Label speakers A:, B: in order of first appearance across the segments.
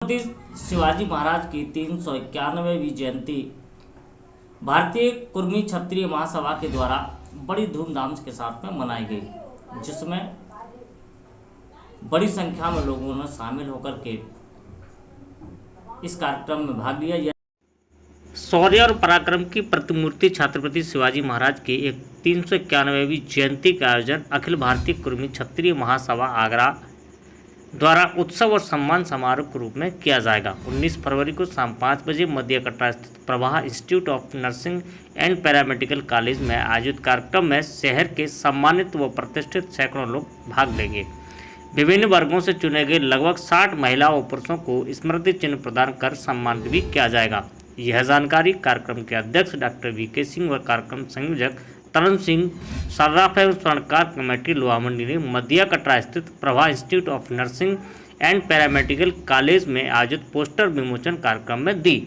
A: छत्रपति शिवाजी महाराज की 391वीं जयंती भारतीय कुर्मी क्षत्रिय महासभा के द्वारा बड़ी धूमधाम के साथ में मनाई गई, जिसमें बड़ी संख्या में लोगों ने शामिल होकर के इस कार्यक्रम में भाग लिया। शौर्य और पराक्रम की प्रतिमूर्ति छत्रपति शिवाजी महाराज की एक 391वीं जयंती का आयोजन अखिल भारतीय कुर्मी क्षत्रिय महासभा आगरा द्वारा उत्सव और सम्मान समारोह के रूप में किया जाएगा। 19 फरवरी को शाम 5 बजे मध्य कटरा स्थित Prabha institute of nursing and paramedical college में आयोजित कार्यक्रम में शहर के सम्मानित व प्रतिष्ठित सैकड़ों लोग भाग लेंगे। विभिन्न वर्गों से चुने गए लगभग 60 महिला व पुरुषों को स्मृति चिन्ह प्रदान कर सम्मान भी किया जाएगा। यह जानकारी कार्यक्रम के अध्यक्ष डॉक्टर वीके सिंह व कार्यक्रम संयोजक तरण सिंह सर्राफ एवं स्वर्णकार कमेटी लोहा मंडी ने मध्य कटरा स्थित Prabha institute of nursing and paramedical college में आयोजित पोस्टर विमोचन कार्यक्रम में दी।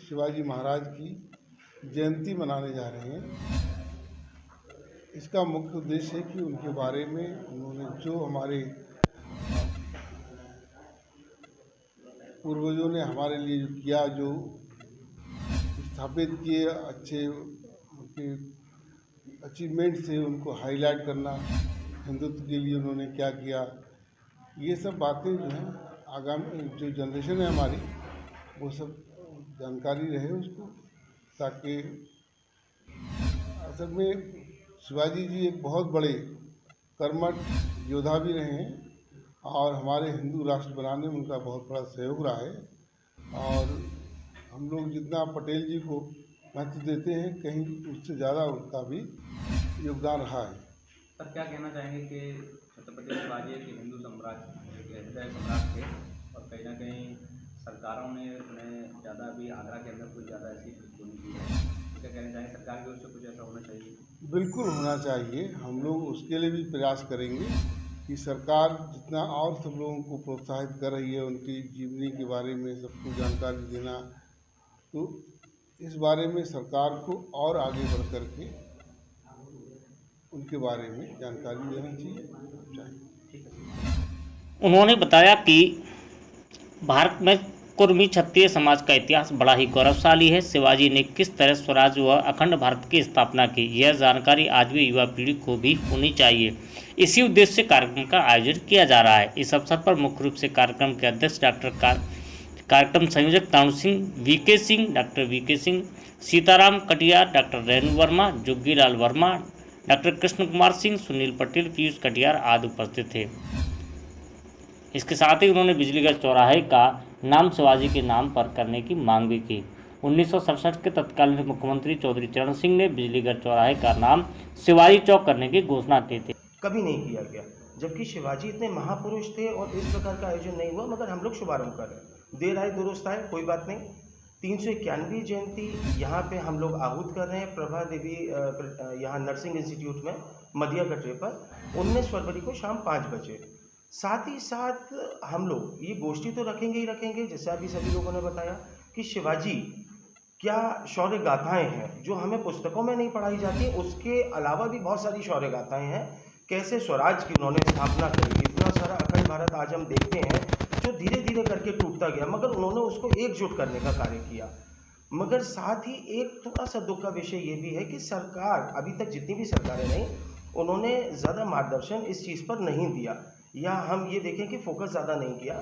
B: शिवाजी महाराज की जयंती मनाने जा रहे हैं। इसका मुख्य उद्देश्य है कि उनके बारे में उन्होंने जो हमारे पूर्वजों ने हमारे लिए जो किया, जो स्थापित किए अच्छे उनके अचीवमेंट थे, उनको हाईलाइट करना, हिंदुत्व के लिए उन्होंने क्या किया, ये सब बातें जो हैं आगामी जो जनरेशन है हमारी, वो सब जानकारी रहे उसको, ताकि असल में शिवाजी जी एक बहुत बड़े कर्मठ योद्धा भी रहे हैं और हमारे हिंदू राष्ट्र बनाने में उनका बहुत बड़ा सहयोग रहा है। और हम लोग जितना पटेल जी को महत्व देते हैं, कहीं उससे ज़्यादा उनका भी योगदान रहा है।
C: सर, क्या कहना चाहेंगे कि छत्रपति शिवाजी एक हिंदू साम्राज्य के हृदय सम्राट थे और कहीं ना कहीं सरकारों ने उन्हें ज़्यादा भी आगरा के अंदर कुछ ज़्यादा ऐसी नहीं की है, क्या कहना चाहिए? सरकार की ओर से कुछ ऐसा होना चाहिए?
B: बिल्कुल होना चाहिए। हम लोग उसके लिए भी प्रयास करेंगे कि सरकार जितना और सब लोगों को प्रोत्साहित कर रही है उनकी जीवनी के बारे में सबको जानकारी देना, तो इस बारे में सरकार को और आगे बढ़ कर के उनके बारे में जानकारी देना चाहिए।
A: उन्होंने बताया कि भारत में कुर्मी क्षत्रिय समाज का इतिहास बड़ा ही गौरवशाली है। शिवाजी ने किस तरह स्वराज व अखंड भारत की स्थापना की, यह जानकारी आज भी युवा पीढ़ी को भी होनी चाहिए। इसी उद्देश्य से कार्यक्रम का आयोजन किया जा रहा है। इस अवसर पर मुख्य रूप से कार्यक्रम के अध्यक्ष कार्यक्रम संयोजक Tarun Singh, VK Singh, doctor VK Singh, Sitaram Katiyar, doctor Renu Verma, Jogilal Verma, doctor Krishna Kumar Singh, Sunil Patel, Piyush Katiyar आदि उपस्थित थे। इसके साथ ही उन्होंने बिजलीगढ़ चौराहे का नाम शिवाजी के नाम पर करने की मांग भी की। 1967 के तत्कालीन मुख्यमंत्री चौधरी चरण सिंह ने बिजलीगढ़ चौराहे का नाम शिवाजी चौक करने की घोषणा की थी।
D: कभी नहीं किया गया, जबकि शिवाजी इतने महापुरुष थे और इस प्रकार का आयोजन नहीं हुआ, मगर हम लोग शुभारंभ कर रहे हैं। देर आए दुरुस्त आए, कोई बात नहीं। 391वीं जयंती यहाँ पे हम लोग आहूत कर रहे हैं प्रभा देवी यहाँ नर्सिंग इंस्टीट्यूट में मध्य कटरे पर 19 फरवरी को शाम 5 बजे। साथ ही साथ हम लोग ये गोष्ठी तो रखेंगे ही रखेंगे, जैसे अभी सभी लोगों ने बताया कि शिवाजी क्या शौर्य गाथाएँ हैं जो हमें पुस्तकों में नहीं पढ़ाई जाती, उसके अलावा भी बहुत सारी शौर्य गाथाएँ हैं। कैसे स्वराज की उन्होंने स्थापना करी, इतना सारा अखंड भारत आज हम देखते हैं जो धीरे धीरे करके टूटता गया, मगर उन्होंने उसको एकजुट करने का कार्य किया। मगर साथ ही एक थोड़ा सा दुख का विषय ये भी है कि सरकार, अभी तक जितनी भी सरकारें रहीं, उन्होंने ज़्यादा मार्गदर्शन इस चीज़ पर नहीं दिया, या हम ये देखें कि फोकस ज़्यादा नहीं किया।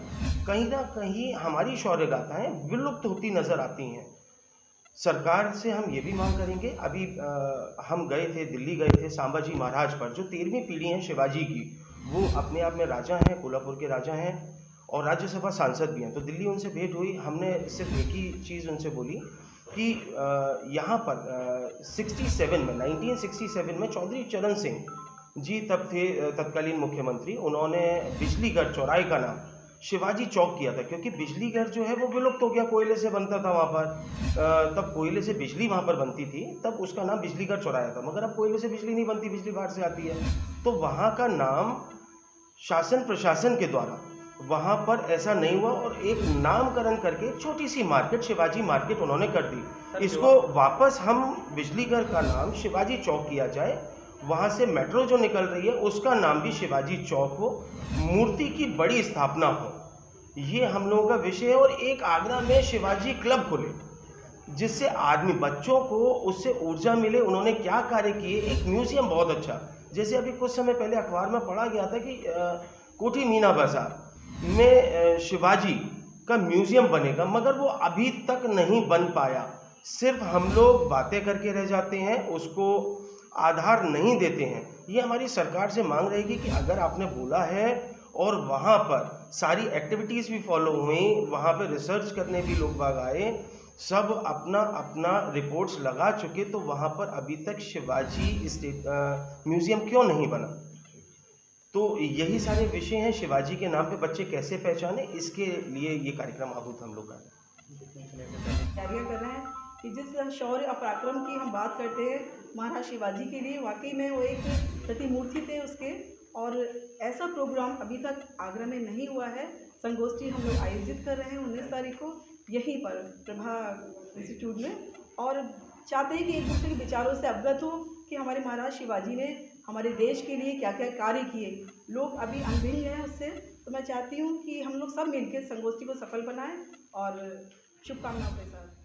D: कहीं ना कहीं हमारी शौर्य गाथाएँ विलुप्त होती नज़र आती हैं। सरकार से हम ये भी मांग करेंगे, अभी हम गए थे, दिल्ली गए थे सांबाजी महाराज पर, जो 13वीं पीढ़ी है शिवाजी की, वो अपने आप में राजा हैं, कोल्हापुर के राजा हैं और राज्यसभा सांसद भी हैं। तो दिल्ली उनसे भेंट हुई, हमने सिर्फ एक ही चीज़ उनसे बोली कि यहाँ पर 1967 में चौधरी चरण सिंह जी तब थे तत्कालीन मुख्यमंत्री, उन्होंने बिजलीगढ़ चौराहे का नाम शिवाजी चौक किया था, क्योंकि बिजली घर जो है वो विलुप्त हो गया, कोयले से बनता था वहाँ पर। तब कोयले से बिजली वहाँ पर बनती थी, तब उसका नाम बिजली घर चौराया था। मगर अब कोयले से बिजली नहीं बनती, बिजली बाहर से आती है। तो वहाँ का नाम शासन प्रशासन के द्वारा वहाँ पर ऐसा नहीं हुआ, और एक नामकरण करके छोटी सी मार्केट, शिवाजी मार्केट उन्होंने कर दी। इसको वापस हम बिजली घर का नाम शिवाजी चौक किया जाए, वहाँ से मेट्रो जो निकल रही है उसका नाम भी शिवाजी चौक हो, मूर्ति की बड़ी स्थापना हो, ये हम लोगों का विषय है। और एक आगरा में शिवाजी क्लब खुले, जिससे आदमी बच्चों को उससे ऊर्जा मिले। उन्होंने क्या कार्य किए, एक म्यूजियम बहुत अच्छा, जैसे अभी कुछ समय पहले अखबार में पढ़ा गया था कि कोठी मीना बाजार में शिवाजी का म्यूजियम बनेगा, मगर वो अभी तक नहीं बन पाया। सिर्फ हम लोग बातें करके रह जाते हैं, उसको आधार नहीं देते हैं। ये हमारी सरकार से मांग रहेगी कि अगर आपने बोला है और वहाँ पर सारी एक्टिविटीज़ भी फॉलो हुई, वहाँ पर रिसर्च करने भी लोग बाग आए, सब अपना अपना रिपोर्ट्स लगा चुके, तो वहाँ पर अभी तक शिवाजी म्यूज़ियम क्यों नहीं बना? तो यही सारे विषय हैं। शिवाजी के नाम पे बच्चे कैसे पहचाने, इसके लिए ये कार्यक्रम आहूत हम लोग का
E: तैयारियाँ कर रहे हैं कि जिस शौर्य और पराक्रम की हम बात करते हैं महाराज शिवाजी के लिए, वाकई में वो एक प्रतिमूर्ति थे उसके। और ऐसा प्रोग्राम अभी तक आगरा में नहीं हुआ है। संगोष्ठी हम लोग आयोजित कर रहे हैं 19 तारीख को यहीं पर प्रभा इंस्टीट्यूट में, और चाहते हैं कि एक दूसरे के विचारों से अवगत हो कि हमारे महाराज शिवाजी ने हमारे देश के लिए क्या क्या कार्य किए। लोग अभी अनभिज्ञ हैं उससे, तो मैं चाहती हूँ कि हम लोग सब मिलकर संगोष्ठी को सफल बनाएं, और शुभकामनाओं के साथ।